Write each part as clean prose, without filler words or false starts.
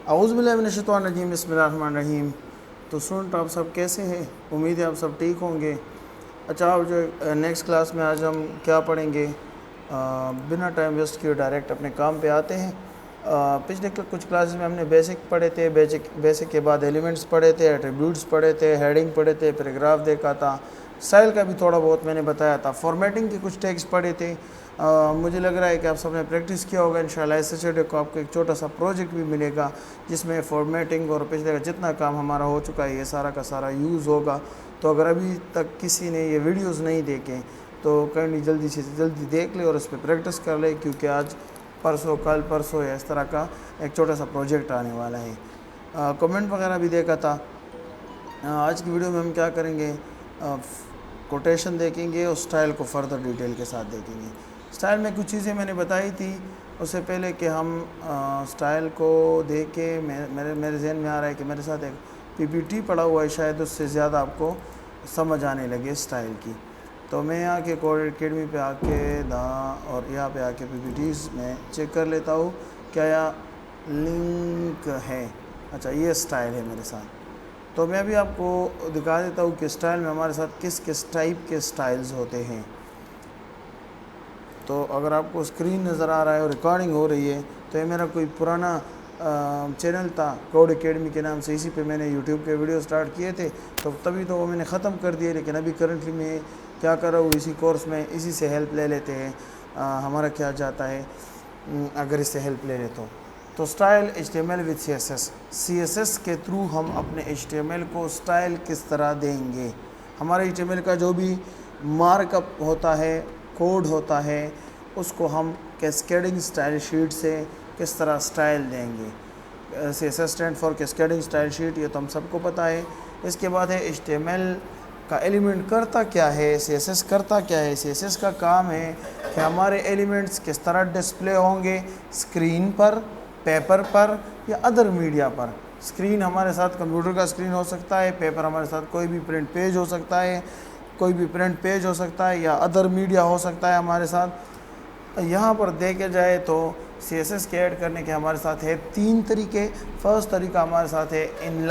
اعوذ باللہ من الشیطان الرجیم، بسم اللہ الرحمن الرحیم۔ تو اسٹوڈنٹ آپ سب کیسے ہیں؟ امید ہے آپ سب ٹھیک ہوں گے۔ اچھا، آپ جو نیکسٹ کلاس میں آج ہم کیا پڑھیں گے، بنا ٹائم ویسٹ کیے ڈائریکٹ اپنے کام پہ آتے ہیں۔ پچھلے کچھ کلاسز میں ہم نے بیسک پڑھے تھے، بیسک کے بعد ایلیمنٹس پڑھے تھے، ایٹریبیوٹس پڑھے تھے، ہیڈنگ پڑھے تھے، پیراگراف دیکھا تھا، اسٹائل کا بھی تھوڑا بہت میں نے بتایا تھا، فارمیٹنگ کے کچھ ٹیکس پڑھے تھے۔ مجھے لگ رہا ہے کہ آپ سب نے پریکٹس کیا ہوگا۔ انشاءاللہ اس سیٹرڈے کو آپ کو ایک چھوٹا سا پروجیکٹ بھی ملے گا جس میں فارمیٹنگ اور پچھلے کا جتنا کام ہمارا ہو چکا ہے یہ سارا کا سارا یوز ہوگا۔ تو اگر ابھی تک کسی نے یہ ویڈیوز نہیں دیکھیں تو کہیں جلدی سے جلدی دیکھ لے اور اس پہ پریکٹس کر لے، کیونکہ آج کل پرسوں یا اس طرح کا ایک چھوٹا سا پروجیکٹ آنے والا ہے۔ کمنٹ وغیرہ بھی دیکھا تھا۔ آج کی ویڈیو میں ہم کیا کریں گے، کوٹیشن دیکھیں گے اور سٹائل کو فردر ڈیٹیل کے ساتھ دیکھیں گے۔ سٹائل میں کچھ چیزیں میں نے بتائی تھی اس سے پہلے کہ ہم سٹائل کو دیکھ کے میرے ذہن میں آ رہا ہے کہ میرے ساتھ ایک پی پی ٹی پڑا ہوا ہے، شاید اس سے زیادہ آپ کو سمجھ آنے لگے سٹائل کی۔ تو میں یہاں کے کوڈ اکیڈمی پہ آ کے اور یہاں پہ آ کے پی پی ٹیز میں چیک کر لیتا ہوں کیا یہ لنک ہے۔ اچھا، یہ سٹائل ہے میرے ساتھ۔ تو میں بھی آپ کو دکھا دیتا ہوں کہ سٹائل میں ہمارے ساتھ کس کس ٹائپ کے سٹائلز ہوتے ہیں۔ تو اگر آپ کو اسکرین نظر آ رہا ہے اور ریکارڈنگ ہو رہی ہے تو یہ میرا کوئی پرانا چینل تھا کوڈ اکیڈمی کے نام سے، اسی پہ میں نے یوٹیوب کے ویڈیو سٹارٹ کیے تھے، تو تبھی تو وہ میں نے ختم کر دیے، لیکن ابھی کرنٹلی میں کیا کر رہا ہوں، اسی کورس میں اسی سے ہیلپ لے لیتے ہیں۔ ہمارا کیا جاتا ہے اگر اس سے ہیلپ لے لے تو سٹائل HTML وتھ CSS کے تھرو ہم اپنے HTML کو سٹائل کس طرح دیں گے۔ ہمارے HTML کا جو بھی مارک اپ ہوتا ہے، کوڈ ہوتا ہے، اس کو ہم کیسکیڈنگ سٹائل شیٹ سے کس طرح سٹائل دیں گے۔ CSS stand for cascading style sheet, یہ تو ہم سب کو پتہ ہے۔ اس کے بعد ہے HTML کا ایلیمنٹ کرتا کیا ہے، CSS کرتا کیا ہے۔ CSS کا کام ہے کہ ہمارے ایلیمنٹس کس طرح ڈسپلے ہوں گے، اسکرین پر، پیپر پر یا ادر میڈیا پر۔ اسکرین ہمارے ساتھ کمپیوٹر کا اسکرین ہو سکتا ہے، پیپر ہمارے ساتھ کوئی بھی پرنٹ پیج ہو سکتا ہے، یا ادر میڈیا ہو سکتا ہے ہمارے ساتھ۔ یہاں پر دیکھا جائے تو CSS کے ایڈ کرنے کے ہمارے ساتھ ہے 3 طریقے۔ فرسٹ طریقہ ہمارے ساتھ ہے ان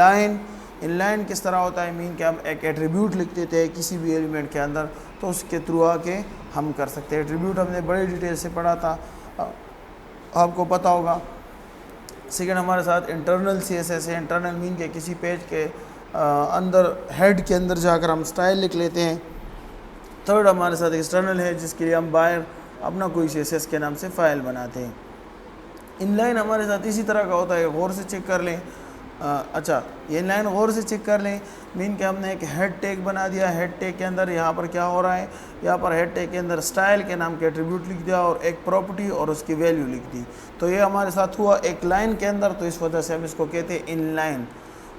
لائن کس طرح ہوتا ہے، کہ ہم ایک ایٹریبیوٹ لکھ دیتے ہیں کسی بھی ایلیمنٹ کے اندر، تو اس کے تھرو آ کے ہم کر سکتے ہیں۔ ایٹریبیوٹ ہم نے بڑی ڈیٹیل سے پڑھا تھا، آپ کو پتہ ہوگا۔ سیکنڈ ہمارے ساتھ انٹرنل CSS ہے۔ انٹرنل کہ کسی پیج کے اندر ہیڈ کے اندر جا کر ہم سٹائل لکھ لیتے ہیں۔ تھرڈ ہمارے ساتھ ایکسٹرنل ہے، جس کے لیے ہم باہر اپنا کوئی CSS کے نام سے فائل بناتے ہیں۔ ان لائن ہمارے ساتھ اسی طرح کا ہوتا ہے، غور سے چیک کر لیں۔ اچھا، یہ ان لائن غور سے چیک کر لیں، کہ ہم نے ایک ہیڈ ٹیگ بنا دیا۔ ہیڈ ٹیگ کے اندر یہاں پر کیا ہو رہا ہے، یہاں پر ہیڈ ٹیگ کے اندر سٹائل کے نام کے ایٹریبیوٹ لکھ دیا اور ایک پراپرٹی اور اس کی ویلیو لکھ دی۔ تو یہ ہمارے ساتھ ہوا ایک لائن کے اندر، تو اس وجہ سے ہم اس کو کہتے ہیں ان لائن۔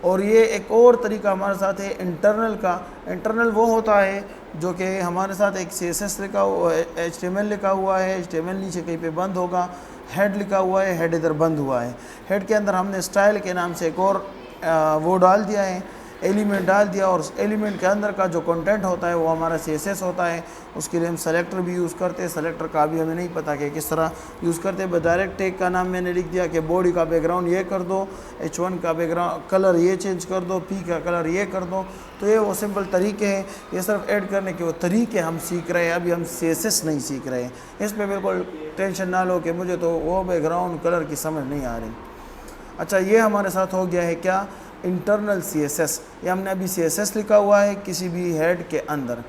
اور یہ ایک اور طریقہ ہمارے ساتھ ہے انٹرنل کا۔ انٹرنل وہ ہوتا ہے جو کہ ہمارے ساتھ ایک CSS لکھا ہوا ہے، HTML لکھا ہوا ہے، HTML نیچے کہیں پہ بند ہوگا، ہیڈ لکھا ہوا ہے، ہیڈ ادھر بند ہوا ہے۔ ہیڈ کے اندر ہم نے سٹائل کے نام سے ایک اور وہ ڈال دیا ہے، ایلیمنٹ ڈال دیا، اور اس ایلیمنٹ کے اندر کا جو کنٹینٹ ہوتا ہے وہ ہمارا CSS ہوتا ہے۔ اس کے لیے ہم سلیکٹر بھی یوز کرتے ہیں۔ سلیکٹر کا بھی ہمیں نہیں پتہ کہ کس طرح یوز کرتے ہیں، ڈائریکٹ ٹیگ کا نام میں نے لکھ دیا کہ باڈی کا بیک گراؤنڈ یہ کر دو، H1 کا بیک گراؤنڈ کلر یہ چینج کر دو، P کا کلر یہ کر دو۔ تو یہ وہ سمپل طریقے ہیں، یہ صرف ایڈ کرنے کے وہ طریقے ہم سیکھ رہے ہیں، ابھی ہم CSS نہیں سیکھ رہے ہیں۔ اس پہ بالکل ٹینشن نہ لو کہ مجھے تو وہ بیک گراؤنڈ کلر کی سمجھ نہیں آ رہی۔ اچھا، یہ ہمارے ساتھ ہو گیا ہے کیا، انٹرنل CSS۔ یہ ہم نے ابھی CSS لکھا ہوا ہے کسی بھی ہیڈ کے اندر۔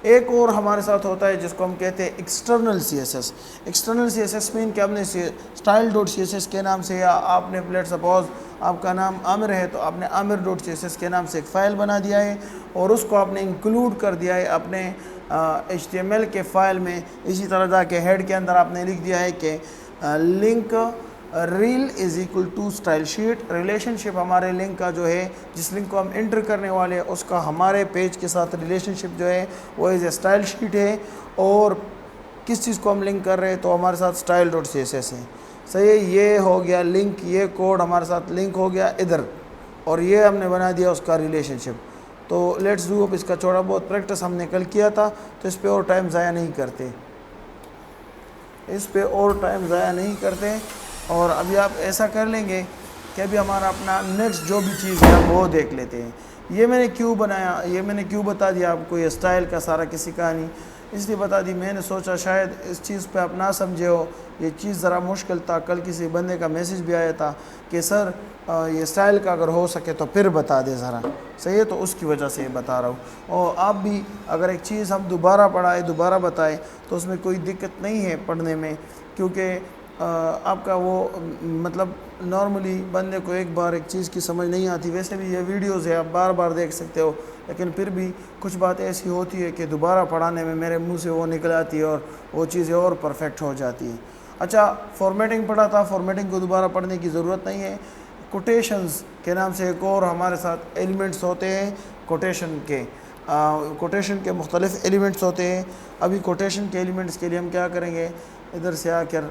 ایک اور ہمارے ساتھ ہوتا ہے جس کو ہم کہتے ہیں ایکسٹرنل CSS۔ ایکسٹرنل CSS مین کہ ہم نے style.css کے نام سے، یا آپ نے لیٹ سپوز آپ کا نام عامر ہے تو آپ نے عامر.css کے نام سے ایک فائل بنا دیا ہے، اور اس کو آپ نے انکلوڈ کر دیا ہے اپنے HTML کے فائل میں۔ اسی طرح جا کے ہیڈ کے اندر آپ نے لکھ دیا ہے کہ link rel is equal to stylesheet. Relationship ہمارے لنک کا جو ہے، جس لنک کو ہم انٹر کرنے والے ہیں، اس کا ہمارے پیج کے ساتھ ریلیشن شپ جو ہے وہ از اے سٹائل شیٹ ہے۔ اور کس چیز کو ہم لنک کر رہے ہیں، تو ہمارے ساتھ style.css ہے۔ صحیح، یہ ہو گیا لنک، یہ کوڈ ہمارے ساتھ لنک ہو گیا ادھر، اور یہ ہم نے بنا دیا اس کا ریلیشن شپ۔ تو لیٹس ڈو اب اس کا تھوڑا بہت پریکٹس ہم نے کل کیا تھا، تو اس پہ اور ٹائم ضائع نہیں کرتے، اور ابھی آپ ایسا کر لیں گے کہ ابھی ہمارا اپنا نیکسٹ جو بھی چیز ہے ہم وہ دیکھ لیتے ہیں. یہ میں نے کیوں بنایا, یہ میں نے کیوں بتا دیا آپ کو, یہ اسٹائل کا سارا کسی کہانی اس لیے بتا دی, میں نے سوچا شاید اس چیز پہ آپ نہ سمجھے ہو, یہ چیز ذرا مشکل تھا. کل کسی بندے کا میسیج بھی آیا تھا کہ سر یہ اسٹائل کا اگر ہو سکے تو پھر بتا دے ذرا, صحیح ہے, تو اس کی وجہ سے یہ بتا رہا ہوں. اور آپ بھی اگر ایک چیز ہم دوبارہ پڑھائے دوبارہ بتائیں تو اس میں کوئی دقت نہیں ہے پڑھنے میں, کیونکہ آپ کا وہ مطلب نارملی بندے کو ایک بار ایک چیز کی سمجھ نہیں آتی. ویسے بھی یہ ویڈیوز ہے آپ بار بار دیکھ سکتے ہو, لیکن پھر بھی کچھ بات ایسی ہوتی ہے کہ دوبارہ پڑھانے میں میرے منہ سے وہ نکل آتی ہے اور وہ چیزیں اور پرفیکٹ ہو جاتی ہیں. اچھا, فارمیٹنگ پڑھا تھا, فارمیٹنگ کو دوبارہ پڑھنے کی ضرورت نہیں ہے. کوٹیشنز کے نام سے ایک اور ہمارے ساتھ ایلیمنٹس ہوتے ہیں کوٹیشن کے, کوٹیشن کے مختلف ایلیمنٹس ہوتے ہیں. ابھی کوٹیشن کے ایلیمنٹس کے لیے ہم کیا کریں گے, ادھر سے آ کر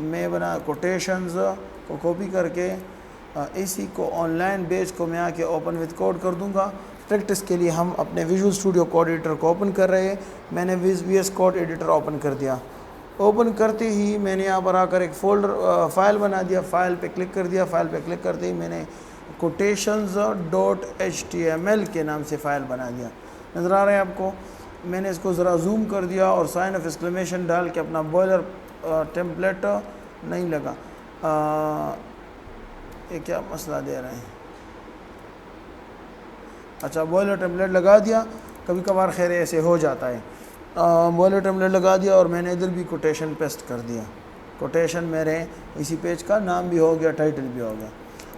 میں بنا کوٹیشنز کو کاپی کر کے اسی کو آن لائن بیچ کو میں آ کے اوپن وتھ کوڈ کر دوں گا. پریکٹس کے لیے ہم اپنے ویژول اسٹوڈیو کوڈ ایڈیٹر کو اوپن کر رہے ہیں. میں نے V S code editor open کر دیا. اوپن کرتے ہی میں نے یہاں پر آ کر ایک فولڈر فائل بنا دیا, فائل پہ کلک کر دیا. فائل پہ کلک کرتے ہی میں نے quotations.html کے نام سے فائل بنا دیا. نظر آ رہا ہے آپ کو, میں نے اس کو ذرا زوم کر دیا اور سائن آف ایکسکلیمیشن ڈال کے اپنا بوائلر ٹیمپلیٹ نہیں لگا, یہ کیا مسئلہ دے رہے ہیں. اچھا, بوائلر ٹیمپلیٹ لگا دیا, کبھی کبھار خیر ایسے ہو جاتا ہے. بوائلر ٹیمپلیٹ لگا دیا اور میں نے ادھر بھی کوٹیشن پیسٹ کر دیا. کوٹیشن میرے اسی پیج کا نام بھی ہو گیا, ٹائٹل بھی ہو گیا.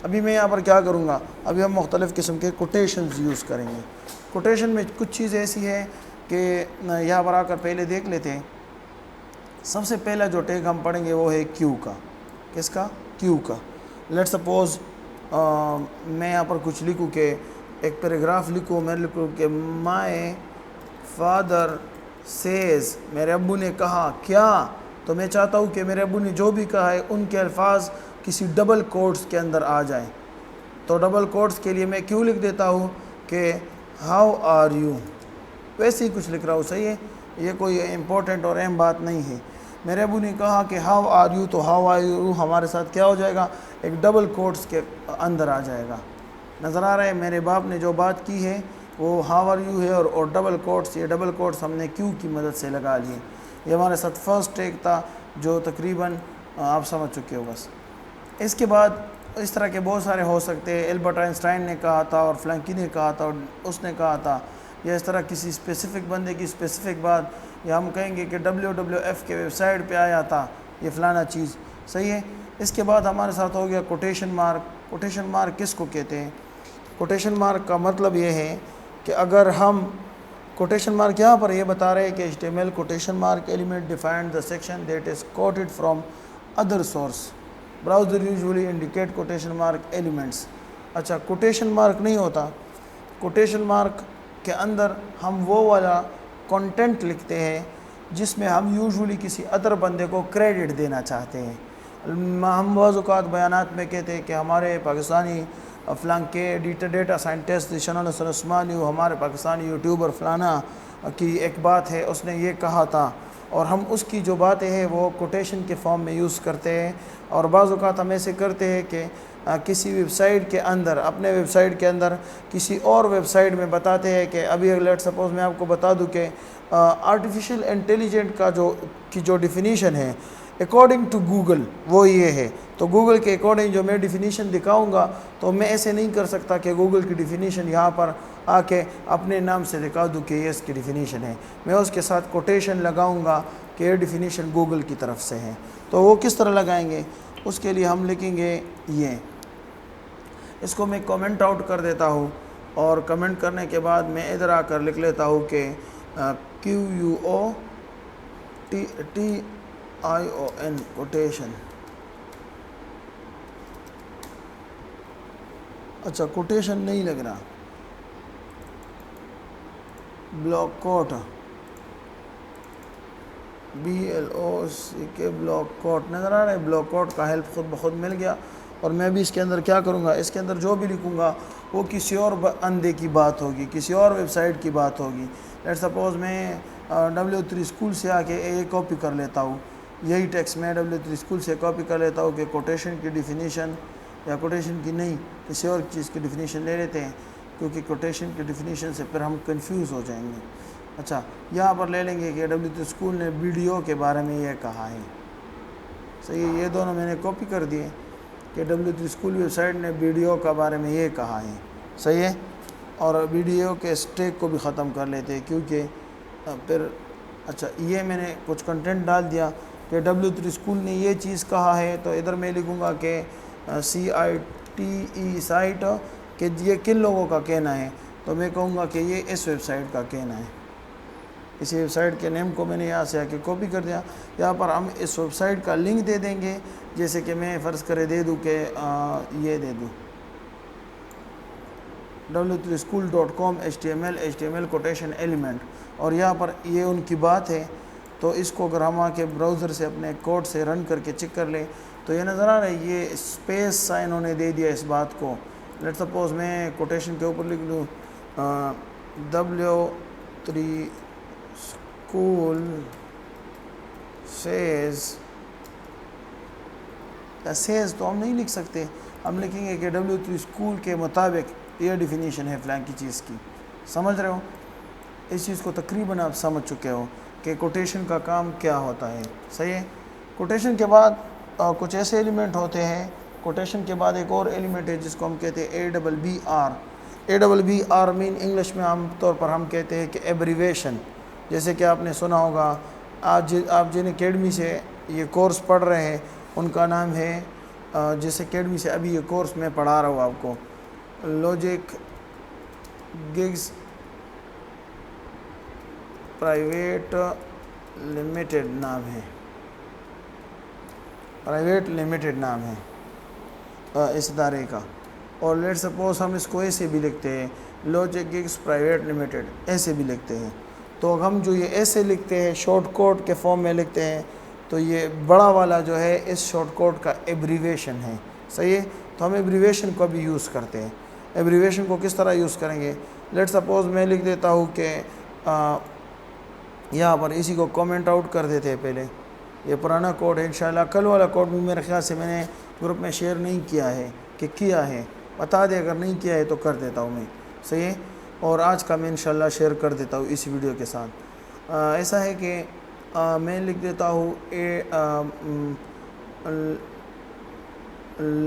ابھی میں یہاں پر کیا کروں گا, ابھی ہم مختلف قسم کے کوٹیشنز یوز کریں گے. کوٹیشن میں کچھ چیز ایسی ہے کہ یہاں پر آ کر پہلے دیکھ لیتے ہیں. سب سے پہلا جو ٹیگ ہم پڑھیں گے وہ ہے کیو کا. کس کا؟ کیو کا. لیٹ سپوز میں یہاں پر کچھ لکھوں کہ ایک پیراگراف لکھوں, میں لکھوں کہ مائی فادر سیز, میرے ابو نے کہا کیا, تو میں چاہتا ہوں کہ میرے ابو نے جو بھی کہا ہے ان کے الفاظ کسی ڈبل کوٹس کے اندر آ جائیں. تو ڈبل کوٹس کے لیے میں کیوں لکھ دیتا ہوں کہ ہاؤ آر یو, ویسے ہی کچھ لکھ رہا ہوں, صحیح ہے, یہ کوئی امپورٹنٹ اور اہم بات نہیں ہے. میرے ابو نے کہا کہ ہاؤ آر یو, تو ہاؤ آر یو ہمارے ساتھ کیا ہو جائے گا, ایک ڈبل کوٹس کے اندر آ جائے گا. نظر آ رہا ہے میرے باپ نے جو بات کی ہے وہ ہاؤ آر یو ہے, اور ڈبل کوٹس, یہ ڈبل کوٹس ہم نے کیو کی مدد سے لگا لیے. یہ ہمارے ساتھ فرسٹ ٹیگ تھا جو تقریباً آپ سمجھ چکے ہو. بس اس کے بعد اس طرح کے بہت سارے ہو سکتے ہیں. البرٹ آئنسٹائن نے کہا تھا, اور فلانکی نے کہا تھا, اور اس نے کہا تھا, یا اس طرح کسی اسپیسیفک بندے کی اسپیسیفک بات, یا ہم کہیں گے کہ WWF کے ویب سائٹ پہ آیا تھا یہ فلانا چیز, صحیح ہے. اس کے بعد ہمارے ساتھ ہو گیا کوٹیشن مارک. کوٹیشن مارک کس کو کہتے ہیں؟ کوٹیشن مارک کا مطلب یہ ہے کہ اگر ہم کوٹیشن مارک یہاں پر یہ بتا رہے ہیں کہ HTML quotation mark element defined the section that is quoted from other source, browser usually indicate quotation mark elements. اچھا, کوٹیشن مارک نہیں ہوتا. کوٹیشن مارک کے اندر ہم وہ والا کنٹینٹ لکھتے ہیں جس میں ہم یوزولی کسی ادر بندے کو کریڈٹ دینا چاہتے ہیں. ہم بعض اوقات بیانات میں کہتے ہیں کہ ہمارے پاکستانی فلاں کے ڈیٹا سائنٹسٹ شنن حسن عثمانی, ہمارے پاکستانی یوٹیوبر فلانا کی ایک بات ہے, اس نے یہ کہا تھا, اور ہم اس کی جو باتیں ہیں وہ کوٹیشن کے فارم میں یوز کرتے ہیں. اور بعض اوقات ہم ایسے کرتے ہیں کہ کسی ویب سائٹ کے اندر, اپنے ویب سائٹ کے اندر کسی اور ویب سائٹ میں بتاتے ہیں کہ ابھی لیٹ سپوز میں آپ کو بتا دوں کہ آرٹیفیشیل انٹیلیجنٹ کا جو ڈیفینیشن ہے اکارڈنگ ٹو گوگل وہ یہ ہے. تو گوگل کے اکارڈنگ جو میں ڈیفینیشن دکھاؤں گا تو میں ایسے نہیں کر سکتا کہ گوگل کی ڈیفینیشن یہاں پر آ کے اپنے نام سے دکھا دوں کہ یہ اس کی ڈیفینیشن ہے. میں اس کے ساتھ کوٹیشن لگاؤں گا کہ یہ ڈیفینیشن گوگل کی طرف سے ہے. تو وہ کس طرح لگائیں گے, اس کے لیے ہم لکھیں گے یہ, اس کو میں کمنٹ آؤٹ کر دیتا ہوں, اور کمنٹ کرنے کے بعد میں ادھر آ کر لکھ لیتا ہوں کہ QUOTION کوٹیشن. اچھا, کوٹیشن نہیں لگ رہا, بلاک کوٹ, BLOCK بلاک کوٹ نظر آ رہا ہے. بلاک کوٹ کا ہیلپ خود بخود مل گیا. اور میں بھی اس کے اندر کیا کروں گا, اس کے اندر جو بھی لکھوں گا وہ کسی اور اندے کی بات ہوگی, کسی اور ویب سائٹ کی بات ہوگی. لیٹ سپوز میں W3 اسکول سے آ کے یہ کاپی کر لیتا ہوں, یہی ٹیکسٹ میں W3 اسکول سے کاپی کر لیتا ہوں کہ کوٹیشن کی ڈیفینیشن یا کوٹیشن کی نہیں کسی اور چیز کی ڈیفینیشن لے لیتے ہیں، کیونکہ کوٹیشن کی ڈیفینیشن سے پھر ہم کنفیوز ہو جائیں گے۔ اچھا، یہاں پر لے لیں گے کہ WT اسکول نے ویڈیو کے بارے میں یہ کہا ہے، صحیح ہے، یہ دونوں میں نے کاپی کر دیے کہ WT اسکول ویب سائٹ نے ویڈیو کے بارے میں یہ کہا ہے، صحیح ہے، اور ویڈیو کے اسٹیک کو بھی ختم کر لیتے ہیں کیونکہ پھر اچھا یہ میں نے کچھ کنٹینٹ ڈال دیا کہ WT اسکول نے یہ چیز کہا ہے، تو ادھر میں لکھوں گا کہ CITE سائٹ کہ یہ کن لوگوں کا کہنا ہے، تو میں کہوں گا کہ یہ اس ویب سائٹ کا کہنا ہے۔ اسی ویب سائٹ کے نیم کو میں نے یہاں سے آ کے کاپی کر دیا، یہاں پر ہم اس ویب سائٹ کا لنک دے دیں گے، جیسے کہ میں فرض کرے دے دوں کہ یہ دے دوں wtschool.com HTML کوٹیشن ایلیمنٹ، اور یہاں پر یہ ان کی بات ہے، تو اس کو اگر ہم آ کے براؤزر سے اپنے کوڈ سے رن کر کے چیک کر لیں تو یہ نظر آ رہا ہے، یہ اسپیس سا انہوں نے دے دیا اس بات کو۔ لیٹ سپوز میں کوٹیشن کے اوپر لکھ لوں W3 اسکول سیز تو ہم نہیں لکھ سکتے، ہم لکھیں گے کہ W3 اسکول کے مطابق یہ ڈیفینیشن ہے فلاں کی چیز کی، سمجھ رہے ہو؟ اس چیز کو تقریباً آپ سمجھ چکے ہو کہ کوٹیشن کا کام کیا ہوتا ہے، صحیح ہے۔ کوٹیشن کے بعد کچھ ایسے ایلیمنٹ ہوتے ہیں، کوٹیشن کے بعد ایک اور ایلیمنٹ ہے جس کو ہم کہتے ہیں ABBR مین انگلش میں عام طور پر ہم کہتے ہیں کہ ایبریویشن، جیسے کہ آپ نے سنا ہوگا، آپ جن اکیڈمی سے یہ کورس پڑھ رہے ہیں ان کا نام ہے، جس اکیڈمی سے ابھی یہ کورس میں پڑھا رہا ہوں آپ کو، لاجک گگز پرائیویٹ لمیٹڈ نام ہے اس ادارے کا، اور لیٹ سپوز ہم اس کو ایسے بھی لکھتے ہیں، لاجک گگز پرائیویٹ لمیٹڈ ایسے بھی لکھتے ہیں، تو ہم جو یہ ایسے لکھتے ہیں شارٹ کوڈ کے فارم میں لکھتے ہیں، تو یہ بڑا والا جو ہے اس شارٹ کوڈ کا ایبریویشن ہے، صحیح ہے، تو ہم ایبریویشن کو بھی یوز کرتے ہیں۔ ایبریویشن کو کس طرح یوز کریں گے؟ لیٹ سپوز میں لکھ دیتا ہوں کہ یہاں پر اسی کو کامنٹ آؤٹ کر دیتے ہیں، پہلے یہ پرانا کوڈ ہے، انشاءاللہ کل والا کوڈ بھی میرے خیال سے میں نے گروپ میں شیئر نہیں کیا ہے، کہ کیا ہے بتا دے، اگر نہیں کیا ہے تو کر دیتا ہوں میں، صحیح ہے، اور آج کا میں انشاءاللہ شیئر کر دیتا ہوں اس ویڈیو کے ساتھ۔ ایسا ہے کہ میں لکھ دیتا ہوں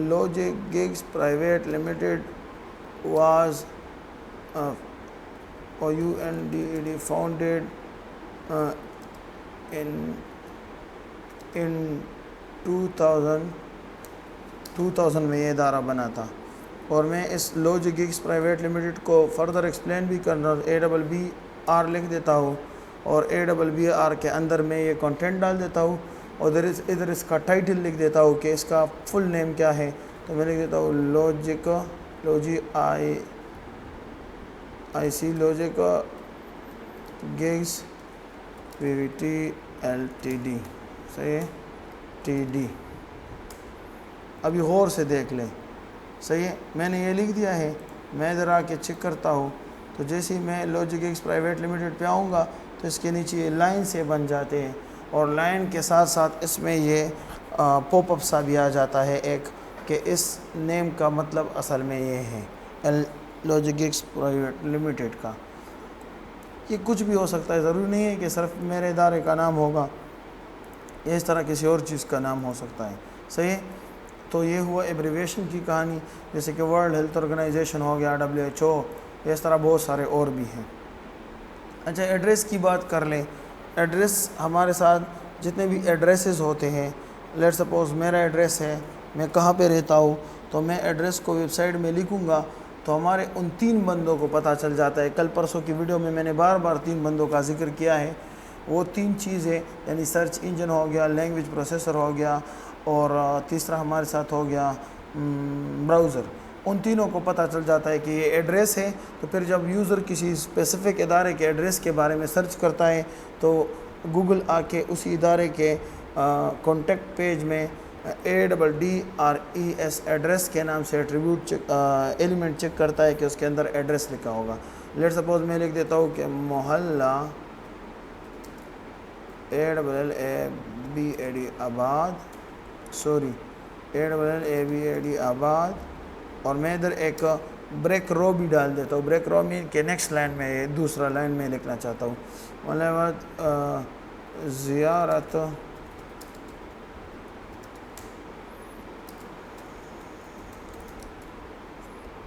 logic gigs private limited was founded in 2000 میں یہ ادارہ بنا تھا، اور میں اس لاجک گگز پرائیویٹ لمیٹڈ کو فردر ایکسپلین بھی کرنا ABBR لکھ دیتا ہوں، اور ABBR کے اندر میں یہ کنٹینٹ ڈال دیتا ہوں، اور ادھر اس کا ٹائٹل لکھ دیتا ہوں کہ اس کا فل نیم کیا ہے، تو میں لکھ دیتا ہوں لاجک گگز PVT LTD، صحیح ہے، TD۔ ابھی غور سے دیکھ لیں، صحیح ہے، میں نے یہ لکھ دیا ہے، میں ادھر آ کے چیک کرتا ہوں، تو جیسے ہی میں لاجک گگز پرائیویٹ لمیٹڈ پہ آؤں گا تو اس کے نیچے یہ لائن سے بن جاتے ہیں، اور لائن کے ساتھ ساتھ اس میں یہ پاپ اپ سا بھی آ جاتا ہے ایک، کہ اس نیم کا مطلب اصل میں یہ ہے لاجک گگز پرائیویٹ لمیٹڈ کا۔ یہ کچھ بھی ہو سکتا ہے، ضروری نہیں ہے کہ صرف میرے ادارے کا نام ہوگا، اس طرح کسی اور چیز کا نام ہو سکتا ہے، صحیح ہے۔ تو یہ ہوا ایبریویشن کی کہانی، جیسے کہ ورلڈ ہیلتھ آرگنائزیشن ہو گیا، WHO، اس طرح بہت سارے اور بھی ہیں۔ اچھا، ایڈریس کی بات کر لیں۔ ایڈریس ہمارے ساتھ جتنے بھی ایڈریسز ہوتے ہیں، لیٹ سپوز میرا ایڈریس ہے، میں کہاں پہ رہتا ہوں، تو میں ایڈریس کو ویب سائٹ میں لکھوں گا تو ہمارے ان 3 بندوں کو پتہ چل جاتا ہے۔ کل پرسوں کی ویڈیو میں نے بار بار 3 بندوں کا ذکر کیا ہے، وہ 3 چیزیں یعنی سرچ انجن ہو گیا، لینگویج پروسیسر ہو گیا، اور تیسرا ہمارے ساتھ ہو گیا براؤزر۔ ان تینوں کو پتہ چل جاتا ہے کہ یہ ایڈریس ہے، تو پھر جب یوزر کسی اسپیسیفک ادارے کے ایڈریس کے بارے میں سرچ کرتا ہے تو گوگل آ کے اسی ادارے کے کانٹیکٹ پیج میں ADDRES ایڈریس کے نام سے ایٹریبیوٹ ایلیمنٹ چیک کرتا ہے کہ اس کے اندر ایڈریس لکھا ہوگا۔ لیٹ سپوز میں لکھ دیتا ہوں کہ محلہ AAABAD آباد، AAABAD آباد، اور میں ادھر ایک بریک رو بھی ڈال دیتا ہوں. بریک رو میں کہ نیکسٹ لائن میں دوسرا لائن میں لکھنا چاہتا ہوں مطلب زیارت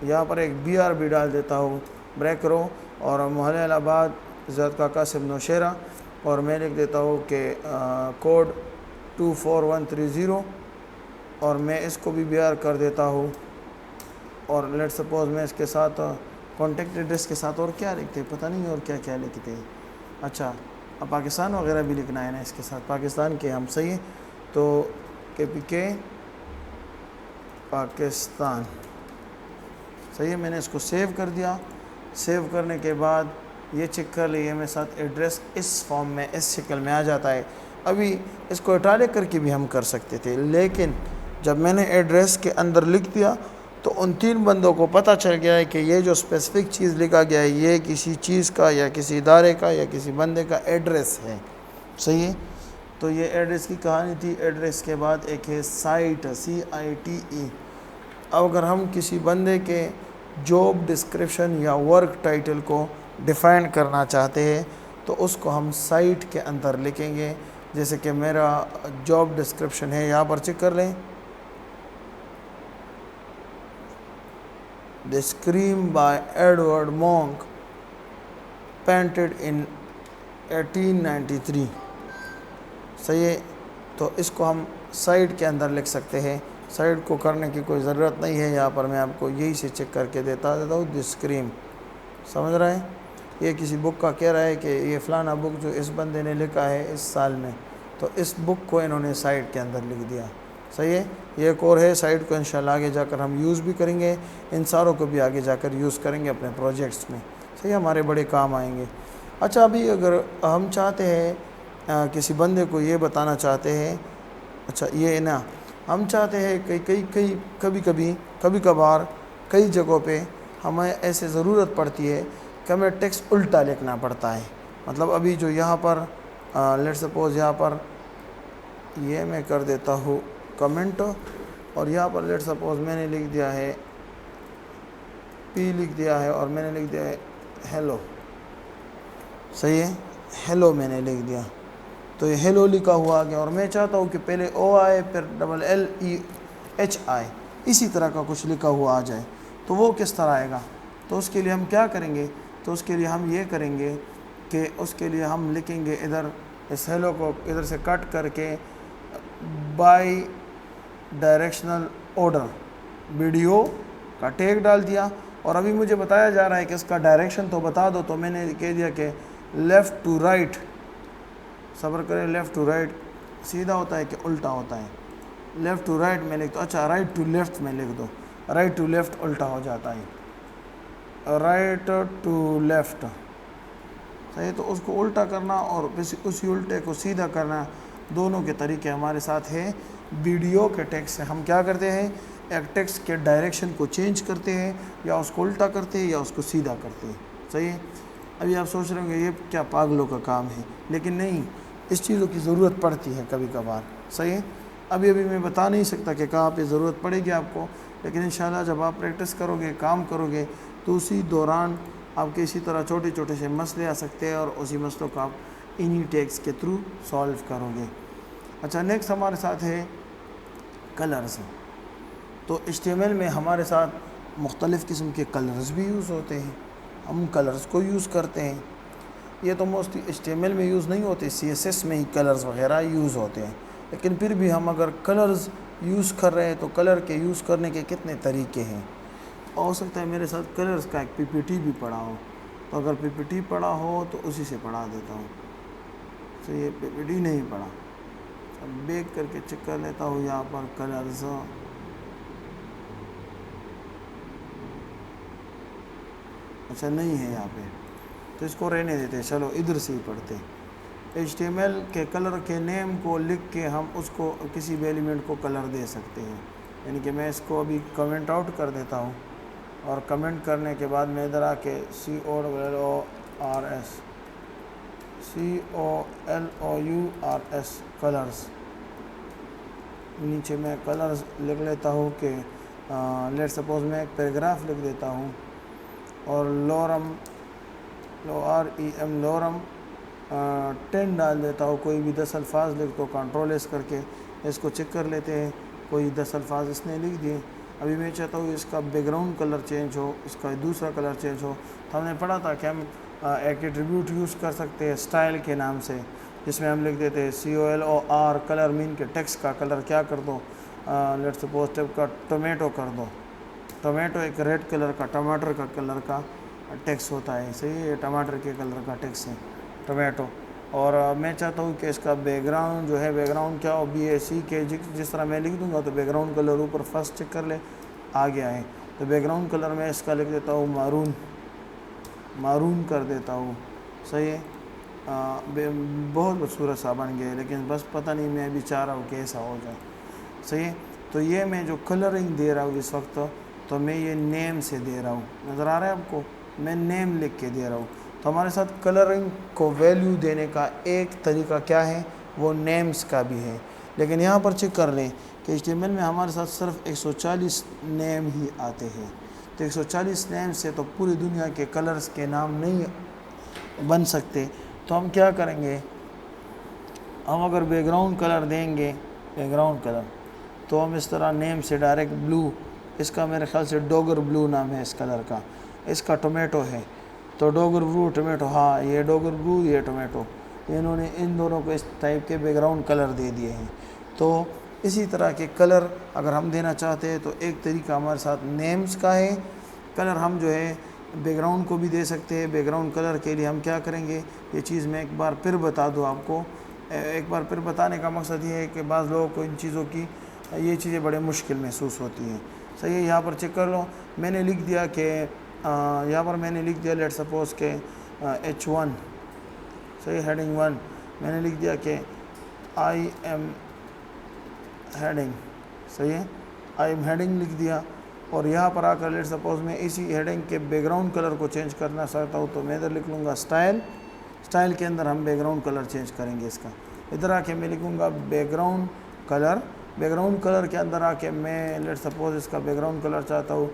یہاں پر ایک BR بھی ڈال دیتا ہوں بریک رو، اور محلہ الہ آباد زیارت کا قاسم نوشیرہ، اور میں لکھ دیتا ہوں کہ کوڈ 24130، اور میں اس کو بھی BR کر دیتا ہوں. اور لیٹ سپوز میں اس کے ساتھ کانٹیکٹ ایڈریس کے ساتھ اور کیا لکھتے ہیں پتہ نہیں، اور کیا کیا لکھتے ہیں. اچھا اب پاکستان وغیرہ بھی لکھنا ہے نا اس کے ساتھ، پاکستان کے ہم صحیح ہے. تو KPK پاکستان صحیح ہے. میں نے اس کو سیو کر دیا. سیو کرنے کے بعد یہ چیک کر لیے میرے ساتھ ایڈریس اس فارم میں اس شکل میں آ جاتا ہے. ابھی اس کو اٹیلک کر کے بھی ہم کر سکتے تھے، لیکن جب میں نے ایڈریس کے اندر لکھ دیا تو ان 3 بندوں کو پتہ چل گیا ہے کہ یہ جو اسپیسیفک چیز لکھا گیا ہے یہ کسی چیز کا یا کسی ادارے کا یا کسی بندے کا ایڈریس ہے. صحیح ہے. تو یہ ایڈریس کی کہانی تھی. ایڈریس کے بعد ایک ہے سائٹ CITE. اب اگر ہم کسی بندے کے جاب ڈسکرپشن یا ورک ٹائٹل کو ڈیفائن کرنا چاہتے ہیں تو اس کو ہم سائٹ کے اندر لکھیں گے. جیسے کہ میرا جاب ڈسکرپشن ہے، یہاں پر چیک کر لیں، The Scream by Edward Monk, painted in 1893. صحیح ہے. تو اس کو ہم سائٹ کے اندر لکھ سکتے ہیں. سائٹ کو کرنے کی کوئی ضرورت نہیں ہے، یہاں پر میں آپ کو یہی سے چیک کر کے دیتا ہوں. The Scream سمجھ رہے ہیں. یہ کسی بک کا کہہ رہا ہے کہ یہ فلانا بک جو اس بندے نے لکھا ہے اس سال میں، تو اس بک کو انہوں نے سائٹ کے اندر لکھ دیا. صحیح ہے. یہ ایک اور ہے. سائٹ کو انشاءاللہ آگے جا کر ہم یوز بھی کریں گے، ان ساروں کو بھی آگے جا کر یوز کریں گے اپنے پروجیکٹس میں. صحیح ہے. ہمارے بڑے کام آئیں گے. اچھا ابھی اگر ہم چاہتے ہیں کسی بندے کو یہ بتانا چاہتے ہیں، اچھا یہ نا ہم چاہتے ہیں کہ کبھی کبھار کئی جگہوں پہ ہمیں ایسے ضرورت پڑتی ہے کہ ہمیں ٹیکسٹ الٹا لکھنا پڑتا ہے. مطلب ابھی جو یہاں پر لیٹ سپوز یہاں پر یہ میں کر دیتا ہوں کمنٹ، اور یہاں پر لیٹ سپوز میں نے لکھ دیا ہے P لکھ دیا ہے، اور میں نے لکھ دیا ہے ہیلو. صحیح ہے. ہیلو میں نے لکھ دیا تو یہ ہیلو لکھا ہوا آ گیا، اور میں چاہتا ہوں کہ پہلے O آئے پھر LEH آئے، اسی طرح کا کچھ لکھا ہوا آ جائے. تو وہ کس طرح آئے گا؟ تو اس کے لیے ہم کیا کریں گے؟ تو اس کے لیے ہم یہ کریں گے کہ اس کے لیے ہم لکھیں گے ادھر اس ہیلو کو ادھر سے کٹ کر کے بائی ڈائریکشنل آرڈر ویڈیو کا ٹیگ ڈال دیا. اور ابھی مجھے بتایا جا رہا ہے کہ اس کا ڈائریکشن تو بتا دو، تو میں نے کہہ دیا کہ لیفٹ ٹو رائٹ. صبر کرے. لیفٹ ٹو رائٹ سیدھا ہوتا ہے کہ الٹا ہوتا ہے؟ لیفٹ ٹو رائٹ میں لکھ دو. اچھا رائٹ ٹو لیفٹ میں لکھ دو. رائٹ ٹو لیفٹ الٹا ہو جاتا ہے. Right to left. صحیح. تو اس کو الٹا کرنا اور اسی الٹے کو سیدھا کرنا، دونوں کے طریقے ہمارے ساتھ ہے. ویڈیو کے ٹیکسٹ سے ہم کیا کرتے ہیں؟ ایک ٹیکسٹ کے ڈائریکشن کو چینج کرتے ہیں، یا اس کو الٹا کرتے ہیں یا اس کو سیدھا کرتے ہیں. صحیح ہے. ابھی آپ سوچ رہے ہوں گے یہ کیا پاگلوں کا کام ہے، لیکن نہیں، اس چیزوں کی ضرورت پڑتی ہے کبھی کبھار. صحیح ہے. ابھی میں بتا نہیں سکتا کہ کہاں پہ ضرورت پڑے گی آپ کو، لیکن انشاءاللہ جب آپ پریکٹس کرو گے، کام کرو گے، تو اسی دوران آپ کے اسی طرح چھوٹے چھوٹے سے مسئلے آ سکتے ہیں، اور اسی مسئلوں کو آپ انہی ٹیگس کے تھرو سولو کرو گے. اچھا نیکسٹ ہمارے ساتھ ہے کلرز. تو HTML میں ہمارے ساتھ مختلف قسم کے کلرز بھی یوز ہوتے ہیں. ہم کلرز کو یوز کرتے ہیں. یہ تو موسٹلی HTML میں یوز نہیں ہوتے، CSS میں ہی کلرز وغیرہ یوز ہوتے ہیں. لیکن پھر بھی ہم اگر کلرز یوز کر رہے ہیں تو کلر کے یوز کرنے کے کتنے طریقے ہیں. ہو سکتا ہے میرے ساتھ کلرز کا ایک PPT بھی پڑھا ہو، تو اگر PPT پڑھا ہو تو اسی سے پڑھا دیتا ہوں. تو یہ PPT نہیں پڑھا، بیک کر کے چیک کر لیتا ہوں یہاں پر کلرز. اچھا نہیں ہے یہاں پہ، تو اس کو رہنے دیتے. چلو ادھر سے ہی پڑھتے. HTML کے کلر کے نیم کو لکھ کے ہم اس کو کسی بھی ایلیمنٹ کو کلر دے سکتے ہیں. یعنی کہ میں اس کو ابھی کمنٹ آؤٹ کر دیتا ہوں، اور کمنٹ کرنے کے بعد میں ادھر آ کے COLORS کلرز نیچے میں کلرز لکھ لیتا ہوں کہ لیٹ سپوز میں ایک پیراگراف لکھ دیتا ہوں اور لورم لورم 10 ڈال دیتا ہوں. کوئی بھی 10 الفاظ لکھ دو, کنٹرول ایس کر کے اس کو چیک کر لیتے ہیں. کوئی 10 الفاظ اس نے لکھ دیے. ابھی میں چاہتا ہوں اس کا بیک گراؤنڈ کلر چینج ہو, اس کا دوسرا کلر چینج ہو. تو ہم نے پڑھا تھا کہ ہم ایک ایٹریبیوٹ یوز کر سکتے ہیں اسٹائل کے نام سے, جس میں ہم لکھ دیتے ہیں COLOR کلر مین کے ٹیکسٹ کا کلر کیا کر دو, لیٹ سپوز ٹیپ کا ٹومیٹو کر دو. ٹومیٹو ایک ریڈ کلر کا ٹماٹر کا کلر کا ٹیکسٹ ہوتا ہے, صحیح ہے, ٹماٹر کے کلر کا ٹیکسٹ ہے ٹومیٹو. اور میں چاہتا ہوں کہ اس کا بیک گراؤنڈ جو ہے, بیک گراؤنڈ کیا ہو, BAC کے جس طرح میں لکھ دوں گا تو بیک گراؤنڈ کلر اوپر فرسٹ چیک کر لے آ گیا ہے. تو بیک گراؤنڈ کلر میں اس کا لکھ دیتا ہوں مارون کر دیتا ہوں, صحیح ہے. بہت خوبصورت سا بن گیا ہے, لیکن بس پتہ نہیں میں ابھی چاہ رہا ہوں کہ ایسا ہو جائے, صحیح ہے. تو یہ میں جو کلرنگ دے رہا ہوں اس وقت, تو میں یہ نیم سے دے رہا ہوں, نظر آ رہا ہے آپ کو, میں نیم لکھ کے دے رہا ہوں. تو ہمارے ساتھ کلرنگ کو ویلیو دینے کا ایک طریقہ کیا ہے, وہ نیمز کا بھی ہے. لیکن یہاں پر چیک کر لیں کہ HTML میں ہمارے ساتھ صرف 140 نیم ہی آتے ہیں. تو 140 نیم سے تو پوری دنیا کے کلرز کے نام نہیں بن سکتے. تو ہم کیا کریں گے, ہم اگر بیک گراؤنڈ کلر دیں گے, بیک گراؤنڈ کلر, تو ہم اس طرح نیم سے ڈائریکٹ بلو, اس کا میرے خیال سے ڈوگر بلو نام ہے اس کلر کا, اس کا ٹومیٹو ہے تو ڈوگر بلو ٹومیٹو, ہاں یہ ڈوگر بلو, یہ ٹومیٹو, انہوں نے ان دونوں کو اس ٹائپ کے بیک گراؤنڈ کلر دے دیے ہیں. تو اسی طرح کے کلر اگر ہم دینا چاہتے ہیں تو ایک طریقہ ہمارے ساتھ نیمز کا ہے. کلر ہم جو ہے بیک گراؤنڈ کو بھی دے سکتے ہیں. بیک گراؤنڈ کلر کے لیے ہم کیا کریں گے, یہ چیز میں ایک بار پھر بتا دوں آپ کو. ایک بار پھر بتانے کا مقصد یہ ہے کہ بعض لوگوں کو ان چیزوں کی یہ چیزیں بڑے مشکل محسوس ہوتی ہیں, صحیح ہے. یہاں پر چیک کر لو, میں نے لکھ دیا کہ یہاں پر میں نے لکھ دیا لیٹ سپوز کہ H1, صحیح, ہیڈنگ 1 میں نے لکھ دیا کہ آئی ایم ہیڈنگ, صحیح ہے, آئی ایم ہیڈنگ لکھ دیا. اور یہاں پر آ کر لیٹ سپوز میں اسی ہیڈنگ کے بیک گراؤنڈ کلر کو چینج کرنا چاہتا ہوں, تو میں ادھر لکھ لوں گا اسٹائل کے اندر ہم بیک گراؤنڈ کلر چینج کریں گے اس کا. ادھر آ کے میں لکھوں گا background colour, background colour کے اندر آ کے میں لیٹ سپوز اس کا بیک گراؤنڈ کلر چاہتا ہوں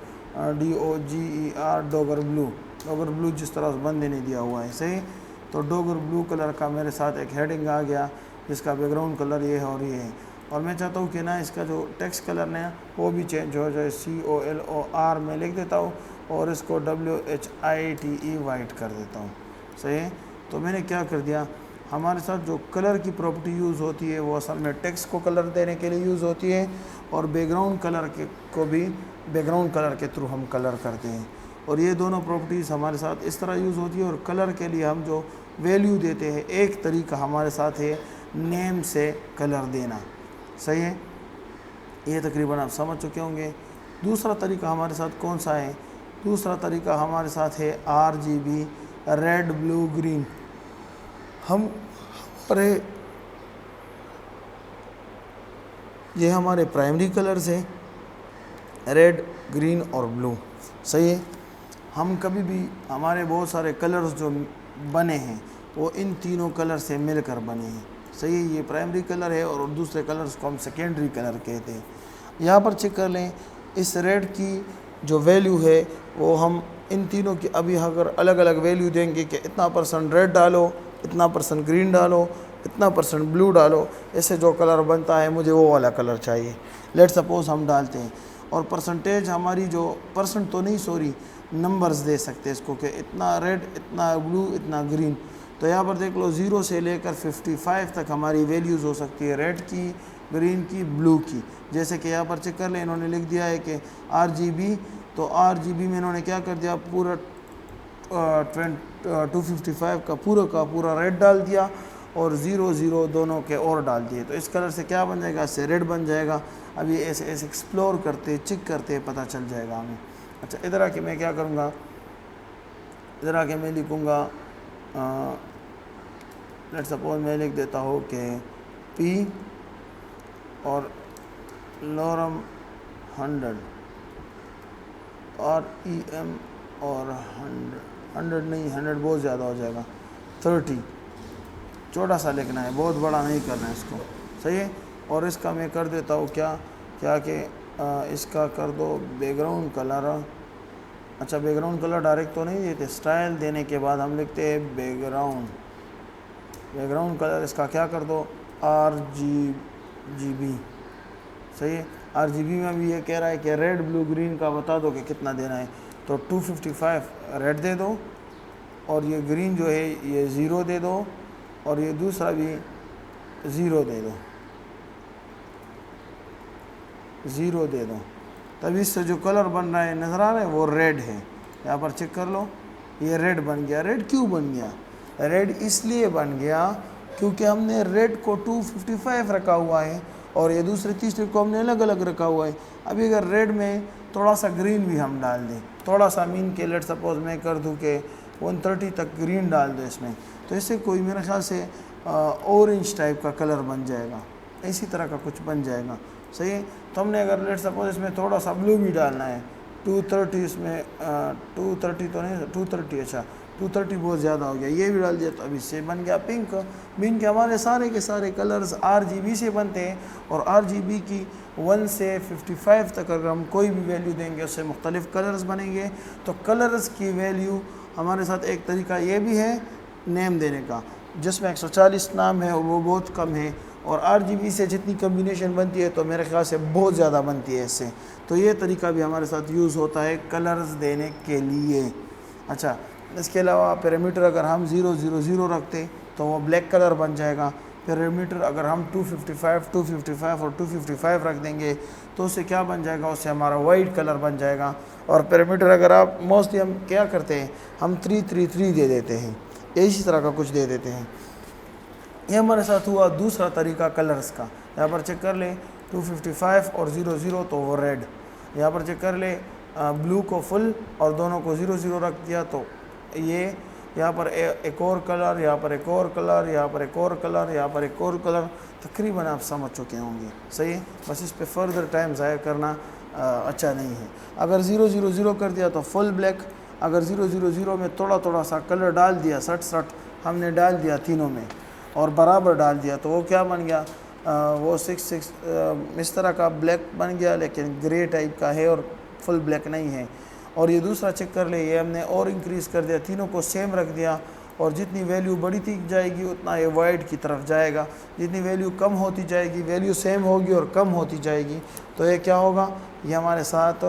DOGER ڈوگر بلو, ڈوگر بلو جس طرح اس بندے نے دیا ہوا ہے, صحیح. تو ڈوگر بلو کلر کا میرے ساتھ ایک ہیڈنگ آ گیا جس کا بیک گراؤنڈ کلر یہ ہے اور یہ ہے. اور میں چاہتا ہوں کہ نا اس کا جو ٹیکسٹ کلر ہے وہ بھی چینج ہو جائے, COLOR میں لکھ دیتا ہوں اور اس کو WHITE وائٹ کر دیتا ہوں, صحیح ہے. تو میں نے کیا کر دیا, ہمارے ساتھ جو کلر کی پراپرٹی یوز ہوتی ہے وہ اصل میں ٹیکسٹ کو کلر دینے کے لیے یوز ہوتی ہے, اور بیک گراؤنڈ کلر کو بھی بیک گراؤنڈ کلر کے تھرو ہم کلر کرتے ہیں. اور یہ دونوں پراپرٹیز ہمارے ساتھ اس طرح یوز ہوتی ہے. اور کلر کے لیے ہم جو ویلیو دیتے ہیں, ایک طریقہ ہمارے ساتھ ہے نیم سے کلر دینا, صحیح ہے. یہ تقریباً آپ سمجھ چکے ہوں گے. دوسرا طریقہ ہمارے ساتھ کون سا ہے, دوسرا طریقہ ہمارے ساتھ ہے RGB, ریڈ بلو گرین. یہ ہمارے پرائمری کلرز ہیں, ریڈ, گرین اور بلو, صحیح ہے. ہم کبھی بھی ہمارے بہت سارے کلرز جو بنے ہیں وہ ان تینوں کلر سے مل کر بنے ہیں, صحیح ہے. یہ پرائمری کلر ہے اور دوسرے کلرز کو ہم سیکنڈری کلر کہتے ہیں. یہاں پر چیک کر لیں, اس ریڈ کی جو ویلیو ہے وہ ہم ان تینوں کی ابھی اگر الگ الگ ویلیو دیں گے کہ اتنا % ریڈ ڈالو, اتنا % گرین ڈالو, اتنا % بلو ڈالو, ایسے جو کلر بنتا ہے مجھے وہ والا کلر چاہیے, لیٹ سپوز ہم ڈالتے ہیں. اور پرسنٹیج ہماری جو پرسنٹ تو نہیں, سوری, نمبرز دے سکتے اس کو کہ اتنا ریڈ, اتنا بلو, اتنا گرین. تو یہاں پر دیکھ لو 0 سے لے کر 55 تک ہماری ویلیوز ہو سکتی ہے, ریڈ کی, گرین کی, بلو کی. جیسے کہ یہاں پر چیک کر لیں, انہوں نے لکھ دیا ہے کہ RGB, تو RGB میں انہوں نے کیا کر دیا, پورا 255 کا پورا ریڈ ڈال دیا اور 00 دونوں کے اور ڈال دیے. تو اس کلر سے کیا بن جائے گا, اس سے ریڈ بن جائے گا. ابھی ایسے ایکسپلور کرتے, چیک کرتے پتہ چل جائے گا ہمیں. اچھا, ادھر آ کے میں کیا کروں گا, ادھر آ کے میں لکھوں گا, لیٹ سپوز میں لکھ دیتا ہوں کہ P اور لورم 100 اور EM اور 100 نہیں, 100 بہت زیادہ ہو جائے گا, 30 چھوٹا سا لکھنا ہے, بہت بڑا نہیں کرنا ہے اس کو, صحیح ہے. اور اس کا میں کر دیتا ہوں کیا کہ اس کا کر دو بیک گراؤنڈ کلر. اچھا بیک گراؤنڈ کلر ڈائریکٹ تو نہیں دیتے, اسٹائل دینے کے بعد ہم لکھتے ہیں بیک گراؤنڈ کلر. اس کا کیا کر دو RGB. صحیح ہے. RGB میں بھی یہ کہہ رہا ہے کہ ریڈ بلو گرین کا بتا دو کہ کتنا دینا ہے, تو 255 ریڈ دے دو, اور یہ گرین جو ہے یہ 0 دے دو, اور یہ دوسرا بھی 0 دے دو, 0 دے دو. تب اس سے جو کلر بن رہا ہے نظر آ رہا ہے وہ ریڈ ہے. یہاں پر چیک کر لو, یہ ریڈ بن گیا. ریڈ کیوں بن گیا؟ ریڈ اس لیے بن گیا کیونکہ ہم نے ریڈ کو 255 رکھا ہوا ہے, اور یہ دوسرے تیسرے کو ہم نے الگ الگ رکھا ہوا ہے. ابھی اگر ریڈ میں تھوڑا سا گرین بھی ہم ڈال دیں, تھوڑا سا مین کے لیٹ سپوز میں کر دوں کہ 130 تک گرین ڈال دو اس میں, تو اس سے کوئی میرے خیال سے اورنج ٹائپ کا کلر بن جائے گا, اسی طرح کا کچھ بن جائے گا. صحیح ہے. تو ہم نے اگر لیٹ سپوز اس میں تھوڑا سا بلو بھی ڈالنا ہے, 230 اس میں 230 تو نہیں, 230 اچھا 230 بہت زیادہ ہو گیا, یہ بھی ڈال دیا تو اب اس سے بن گیا پنک. پنک کے ہمارے سارے کے سارے کلرز RGB سے بنتے ہیں, اور RGB کی 1 سے 55 تک اگر ہم کوئی بھی ویلیو دیں گے اس سے مختلف کلرز بنیں گے. تو کلرز کی ویلیو ہمارے ساتھ ایک طریقہ یہ بھی ہے نیم دینے کا, جس میں 140 نام ہے وہ بہت کم ہے, اور RGB سے جتنی کمبینیشن بنتی ہے تو میرے خیال سے بہت زیادہ بنتی ہے اس سے. تو یہ طریقہ بھی ہمارے ساتھ یوز ہوتا ہے کلرز دینے کے لیے. اچھا اس کے علاوہ پیرامیٹر اگر ہم 000 رکھتے تو وہ بلیک کلر بن جائے گا. پیرامیٹر اگر ہم 255 اور 255 رکھ دیں گے تو اس سے کیا بن جائے گا, اس سے ہمارا وائٹ کلر بن جائے گا. اور پیرامیٹر اگر آپ موسٹلی ہم کیا کرتے ہیں, ہم 333 دے دیتے ہیں, اسی طرح کا کچھ دے دیتے ہیں. یہ ہمارے ساتھ ہوا دوسرا طریقہ کلرز کا. یہاں پر چیک کر لیں 255 اور 00 تو وہ ریڈ. یہاں پر چیک کر لیں بلو کو فل اور دونوں کو 00 رکھ دیا تو یہ یہاں پر ایک اور کلر, یہاں پر ایک اور کلر, یہاں پر ایک اور کلر, یہاں پر ایک اور کلر. تقریباً آپ سمجھ چکے ہوں گے. صحیح ہے. بس اس پہ فردر ٹائم ضائع کرنا اچھا نہیں ہے. اگر 000 کر دیا تو فل بلیک, اگر 000 میں تھوڑا سا کلر ڈال دیا 60 ہم نے ڈال دیا تینوں میں اور برابر ڈال دیا تو وہ کیا بن گیا, وہ 66 اس طرح کا بلیک بن گیا, لیکن گرے ٹائپ کا ہے اور فل بلیک نہیں ہے. اور یہ دوسرا چیک کر لیں, یہ ہم نے اور انکریز کر دیا, تینوں کو سیم رکھ دیا, اور جتنی ویلیو بڑی تھی جائے گی اتنا یہ وائٹ کی طرف جائے گا. جتنی ویلیو کم ہوتی جائے گی ویلیو سیم ہوگی اور کم ہوتی جائے گی, تو یہ کیا ہوگا, یہ ہمارے ساتھ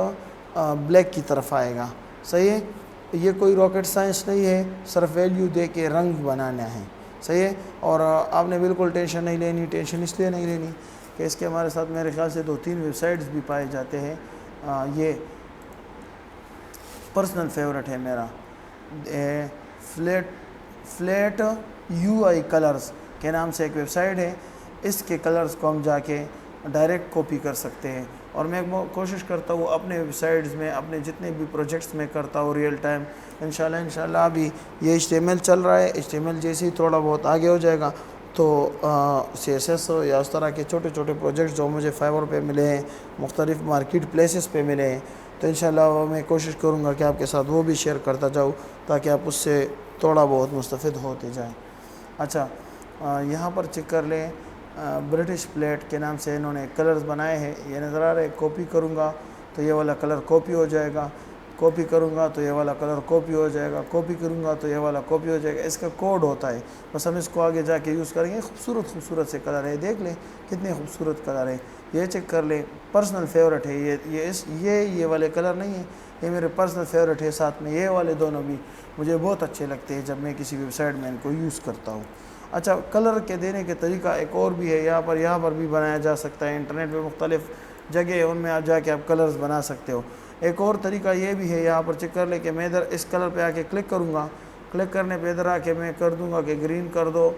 بلیک کی طرف آئے گا. صحیح ہے. یہ کوئی راکٹ سائنس نہیں ہے, صرف ویلیو دے کے رنگ بنانا ہے. صحیح ہے. اور آپ نے بالکل ٹینشن نہیں لینی. ٹینشن اس لیے نہیں لینی کہ اس کے ہمارے ساتھ میرے خیال سے 2-3 ویب سائٹس بھی پائے جاتے ہیں. یہ پرسنل فیورٹ ہے میرا, فلیٹ UI کلرز کے نام سے ایک ویب سائٹ ہے. اس کے کلرز کو ہم جا کے ڈائریکٹ کاپی کر سکتے ہیں, اور میں کوشش کرتا ہوں اپنے ویب سائٹس میں, اپنے جتنے بھی پروجیکٹس میں کرتا ہوں ریئل ٹائم. انشاءاللہ ابھی یہ HTML چل رہا ہے. HTML جیسے ہی تھوڑا بہت آگے ہو جائے گا تو CSS یا اس طرح کے چھوٹے چھوٹے پروجیکٹس جو مجھے فائور پہ ملے ہیں, مختلف مارکیٹ پلیسز پہ ملے ہیں, تو انشاءاللہ میں کوشش کروں گا کہ آپ کے ساتھ وہ بھی شیئر کرتا جاؤں تاکہ آپ اس سے تھوڑا بہت مستفید ہوتے جائیں. اچھا یہاں پر چیک کر لیں, برٹش پلیٹ کے نام سے انہوں نے کلرز بنائے ہیں. یہ نظر آ رہا ہے. کاپی کروں گا تو یہ والا کلر کاپی ہو جائے گا, کاپی کروں گا تو یہ والا کلر کاپی ہو جائے گا, کاپی کروں گا تو یہ والا کاپی ہو جائے گا. اس کا کوڈ ہوتا ہے, بس ہم اس کو آگے جا کے یوز کریں گے. خوبصورت سے کلر ہے, دیکھ لیں کتنے خوبصورت کلر ہے. یہ چیک کر لیں, پرسنل فیورٹ ہے. یہ والے کلر نہیں ہیں, یہ میرے پرسنل فیورٹ ہے. ساتھ میں یہ والے دونوں بھی مجھے بہت اچھے لگتے ہیں جب میں کسی ویب سائٹ میں ان کو یوز کرتا ہوں. اچھا کلر کے دینے کے طریقہ ایک اور بھی ہے. یہاں پر بھی بنایا جا سکتا ہے. انٹرنیٹ پہ مختلف جگہ ہے, ان میں آپ جا کے آپ کلرز بنا سکتے ہو. ایک اور طریقہ یہ بھی ہے, یہاں پر چیک کر لیں کہ میں ادھر اس کلر پہ آ کے کلک کروں گا. کلک کرنے پہ ادھر آ کے میں کر دوں گا کہ گرین کر دو,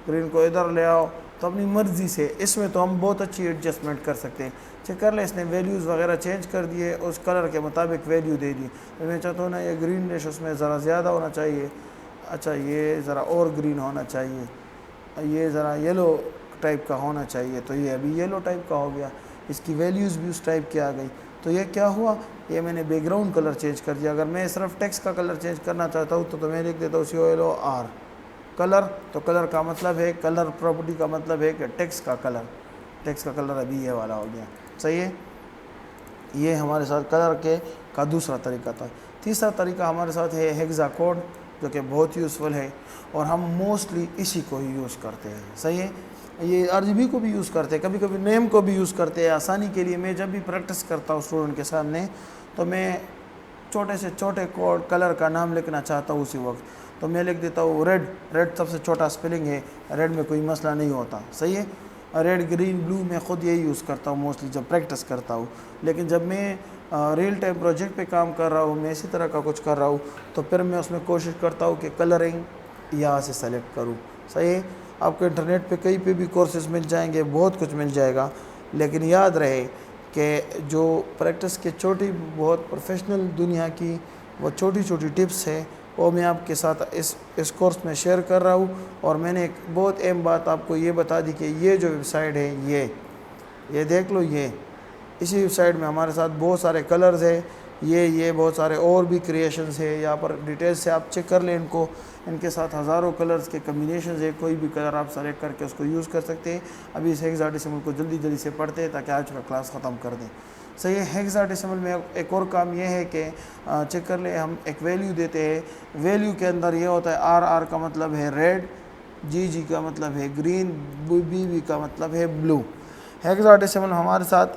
گرین کو ادھر لے آؤ, تو اپنی مرضی سے اس میں تو ہم بہت اچھی ایڈجسٹمنٹ کر سکتے ہیں. چیک کر لیں اس نے ویلیوز وغیرہ چینج کر دیے, اس کلر کے مطابق ویلیو دے دی. میں چاہتا ہوں نا یہ گرین ریش اس میں ذرا زیادہ ہونا چاہیے. اچھا یہ ذرا اور گرین ہونا چاہیے, یہ ذرا یلو ٹائپ کا ہونا چاہیے, تو یہ ابھی یلو ٹائپ کا ہو گیا. اس کی ویلیوز بھی اس ٹائپ کی آ گئی. تو یہ کیا ہوا, یہ میں نے بیک گراؤنڈ کلر چینج کر دیا. اگر میں صرف ٹیکسٹ کا کلر چینج کرنا چاہتا ہوں تو میں لکھ دیتا ہوں COLOR کلر. تو کلر کا مطلب ہے, کلر پراپرٹی کا مطلب ہے کہ ٹیکسٹ کا کلر. ٹیکسٹ کا کلر ابھی یہ والا ہو گیا. صحیح ہے. یہ ہمارے ساتھ کلر کا دوسرا طریقہ تھا. تیسرا طریقہ ہمارے ساتھ ہے ہیگزا کوڈ، جو کہ بہت یوزفل ہے اور ہم موسٹلی اسی کو ہی یوز کرتے ہیں. صحیح ہے. یہ RGB کو بھی یوز کرتے ہیں، کبھی کبھی نیم کو بھی یوز کرتے ہیں آسانی کے لیے. میں جب بھی پریکٹس کرتا ہوں اسٹوڈنٹ کے سامنے تو میں چھوٹے سے چھوٹے کوڈ کلر کا نام لکھنا چاہتا ہوں اسی وقت، تو میں لکھ دیتا ہوں ریڈ سب سے چھوٹا اسپیلنگ ہے، ریڈ میں کوئی مسئلہ نہیں ہوتا. صحیح ہے. ریڈ گرین بلو میں خود یہی یوز کرتا ہوں موسٹلی جب پریکٹس کرتا ہوں. لیکن جب میں ریئل ٹائم پروجیکٹ پہ کام کر رہا ہوں، میں اسی طرح کا کچھ کر رہا ہوں، تو پھر میں اس میں کوشش کرتا ہوں کہ کلرنگ یہاں سے سلیکٹ کروں. صحیح ہے. آپ کو انٹرنیٹ پہ کہیں پہ بھی کورسز مل جائیں گے، بہت کچھ مل جائے گا، لیکن یاد رہے کہ جو پریکٹس کے چھوٹی بہت پروفیشنل دنیا کی وہ چھوٹی چھوٹی ٹپس ہے، وہ میں آپ کے ساتھ اس کورس میں شیئر کر رہا ہوں. اور میں نے ایک بہت اہم بات آپ کو یہ بتا دی کہ یہ جو ویب سائٹ ہے یہ دیکھ لو، اسی ویب سائٹ میں ہمارے ساتھ بہت سارے کلرز ہیں. یہ بہت سارے اور بھی کریشنز ہیں. یہاں پر ڈیٹیل سے آپ چیک کر لیں ان کے ساتھ ہزاروں کلرز کے کمبینیشنز ہے. کوئی بھی کلر آپ سلیکٹ کر کے اس کو یوز کر سکتے ہیں. ابھی اس ہیگزاڈیسیمل کو جلدی سے پڑھتے ہیں تاکہ آج کا کلاس ختم کر دیں. صحیح ہے. ہیگزاڈیسیمل میں ایک اور کام یہ ہے کہ چیک کر لیں، ہم ایک ویلیو دیتے ہیں. ویلیو کے اندر یہ ہوتا ہے RR کا مطلب ہے ریڈ، GG کا مطلب ہے گرین، BB کا مطلب ہے بلو. ہیگزاڈیسیمل ہمارے ساتھ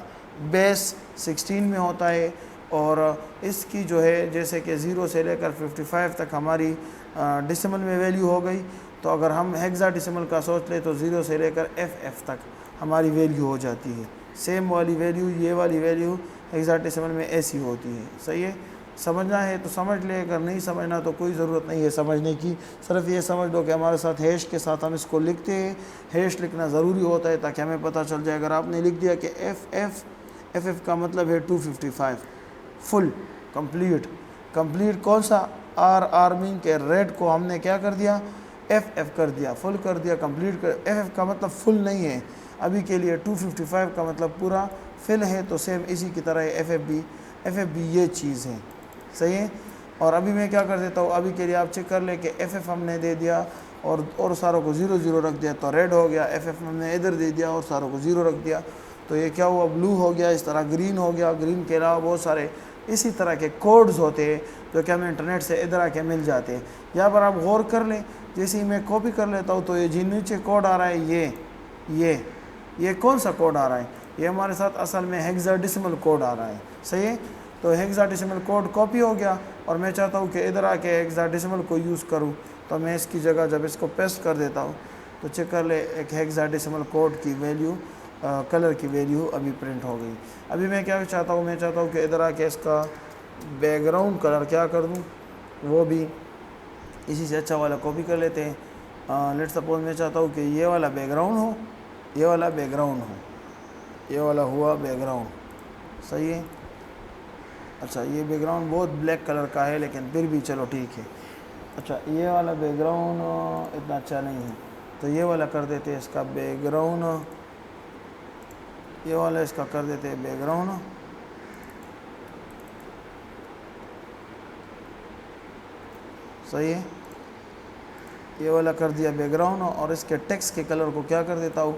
بیس 16 میں ہوتا ہے اور اس کی جو ہے جیسے کہ 0 سے لے کر 55 تک ہماری ڈیسیمل میں ویلیو ہو گئی. تو اگر ہم ہیگزاڈیسیمل کا سوچ لیں تو 0 سے لے کر FF تک ہماری ویلیو ہو جاتی ہے. سیم والی ویلیو، یہ والی ویلیو ہیگزاڈیسیمل میں ایسی ہوتی ہے. صحیح ہے. سمجھنا ہے تو سمجھ لے، اگر نہیں سمجھنا تو کوئی ضرورت نہیں ہے سمجھنے کی. صرف یہ سمجھ لو کہ ہمارے ساتھ ہیش کے ساتھ ہم اس کو لکھتے ہیں. ہیش لکھنا ضروری ہوتا ہے تاکہ ہمیں پتہ چل جائے. اگر آپ نے لکھ دیا کہ FF کا مطلب ہے 255 فل کمپلیٹ کون سا RR مین کے ریڈ کو ہم نے کیا کر دیا، FF کر دیا، فل کر دیا، کمپلیٹ کر. FF کا مطلب فل نہیں ہے ابھی کے لیے. 255 کا مطلب پورا فل ہے. تو سیم اسی کی طرح FF بھی یہ چیز ہے. صحیح ہے. اور ابھی میں کیا کر دیتا ہوں، ابھی کے لیے آپ چیک کر لیں کہ FF ہم نے دے دیا اور ساروں کو 0 رکھ دیا تو ریڈ ہو گیا. FF ہم نے ادھر دے دیا اور ساروں کو 0 رکھ دیا تو یہ کیا ہوا، بلو ہو گیا. اس طرح گرین ہو گیا. گرین کے علاوہ بہت سارے اسی طرح کے کوڈز ہوتے ہیں جو کہ ہمیں انٹرنیٹ سے ادھر آ کے مل جاتے ہیں. یہاں پر آپ غور کر لیں، جیسے ہی میں کاپی کر لیتا ہوں تو یہ جن نیچے کوڈ آ رہا ہے، یہ کون سا کوڈ آ رہا ہے، یہ ہمارے ساتھ اصل میں ہیگزاڈیسیمل کوڈ آ رہا ہے. صحیح ہے. تو ہیگزاڈیسیمل کوڈ کاپی ہو گیا اور میں چاہتا ہوں کہ ادھر آ کے ہیگزاڈیسیمل کو یوز کروں. تو میں اس کی جگہ جب اس کو پیسٹ کر دیتا ہوں تو چیک کر لے ایک ہیگزاڈیسیمل کوڈ کی ویلیو، کلر کی ویلیو ابھی پرنٹ ہو گئی. ابھی میں کیا چاہتا ہوں، میں چاہتا ہوں کہ ادھر آ کے اس کا بیک گراؤنڈ کلر کیا کر دوں، وہ بھی اسی سے اچھا والا کاپی کر لیتے ہیں. لیٹ سپوز میں چاہتا ہوں کہ یہ والا بیک گراؤنڈ ہو، یہ والا بیک گراؤنڈ ہو، یہ والا ہوا بیک گراؤنڈ. صحیح ہے. اچھا یہ بیک گراؤنڈ بہت بلیک کلر کا ہے لیکن پھر بھی چلو ٹھیک ہے. اچھا یہ والا بیک گراؤنڈ اتنا اچھا نہیں ہے تو یہ والا کر دیتے ہیں اس کا بیک گراؤنڈ، یہ والا اس کا کر دیتے ہیں بیک گراؤنڈ. صحیح ہے. یہ والا کر دیا بیک گراؤنڈ اور اس کے ٹیکسٹ کے کلر کو کیا کر دیتا ہوں،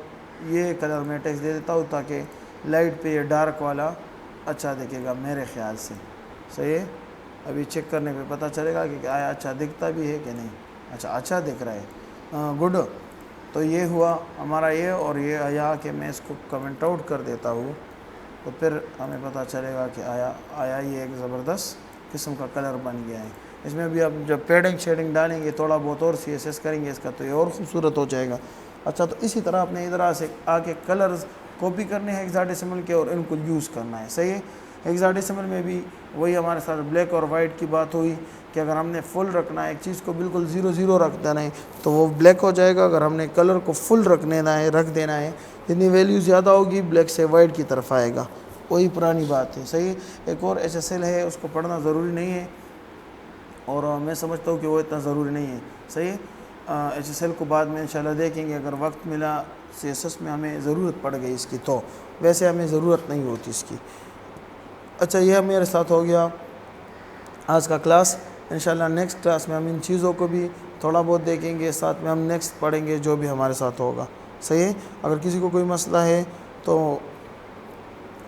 یہ کلر میں ٹیکسٹ دے دیتا ہوں تاکہ لائٹ پہ یہ ڈارک والا اچھا دکھے گا میرے خیال سے. صحیح ہے. ابھی چیک کرنے پہ پتہ چلے گا کہ آیا اچھا دکھتا بھی ہے کہ نہیں. اچھا دکھ رہا ہے. گڈ. تو یہ ہوا ہمارا یہ، اور یہ آیا کہ میں اس کو کمنٹ آؤٹ کر دیتا ہوں تو پھر ہمیں پتہ چلے گا کہ آیا یہ ایک زبردست قسم کا کلر بن گیا ہے. اس میں بھی آپ جب پیڈنگ شیڈنگ ڈالیں گے، تھوڑا بہت اور CSS کریں گے اس کا تو یہ اور خوبصورت ہو جائے گا. اچھا تو اسی طرح اپنے ادھر سے آ کے کلرز کاپی کرنے ہیں ہیگزاڈیسیمل کے اور ان کو یوز کرنا ہے. صحیح ہے. ہیگزاڈیسیمل میں بھی وہی ہمارے ساتھ بلیک اور وائٹ کی بات ہوئی کہ اگر ہم نے فل رکھنا ہے ایک چیز کو، بالکل 0 رکھ دینا ہے تو وہ بلیک ہو جائے گا. اگر ہم نے کلر کو فل رکھ دینا ہے جتنی ویلیو زیادہ ہوگی بلیک سے وائٹ کی طرف آئے گا. وہی پرانی بات ہے. صحیح. ایک اور HSL ہے، اس کو پڑھنا ضروری نہیں ہے اور میں سمجھتا ہوں کہ وہ اتنا ضروری نہیں ہے. صحیح. HSL کو بعد میں انشاءاللہ دیکھیں گے اگر وقت ملا. CSS میں ہمیں ضرورت پڑ گئی اس کی تو ویسے ہمیں ضرورت نہیں ہوتی اس کی. اچھا یہ میرے ساتھ ہو گیا آج کا کلاس. انشاءاللہ نیکسٹ کلاس میں ہم ان چیزوں کو بھی تھوڑا بہت دیکھیں گے، ساتھ میں ہم نیکسٹ پڑھیں گے جو بھی ہمارے ساتھ ہوگا. صحیح ہے. اگر کسی کو کوئی مسئلہ ہے تو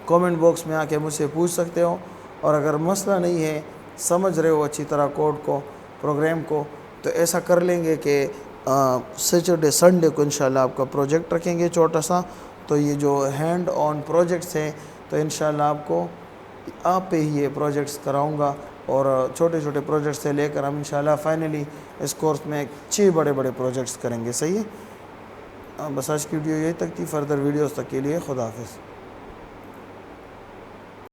کامنٹ باکس میں آ کے مجھ سے پوچھ سکتے ہو، اور اگر مسئلہ نہیں ہے، سمجھ رہے ہو اچھی طرح کوڈ کو، پروگرام کو، تو ایسا کر لیں گے کہ سیٹرڈے سنڈے کو انشاءاللہ آپ کا پروجیکٹ رکھیں گے چھوٹا سا. تو یہ جو ہینڈ آن پروجیکٹس ہیں تو انشاءاللہ آپ پہ ہی یہ پروجیکٹس کراؤں گا، اور چھوٹے چھوٹے پروجیکٹس سے لے کر ہم انشاءاللہ فائنلی اس کورس میں 6 بڑے بڑے پروجیکٹس کریں گے. صحیح ہے. بس آج کی ویڈیو یہی تک تھی. فردر ویڈیوز تک کے لیے خدا حافظ.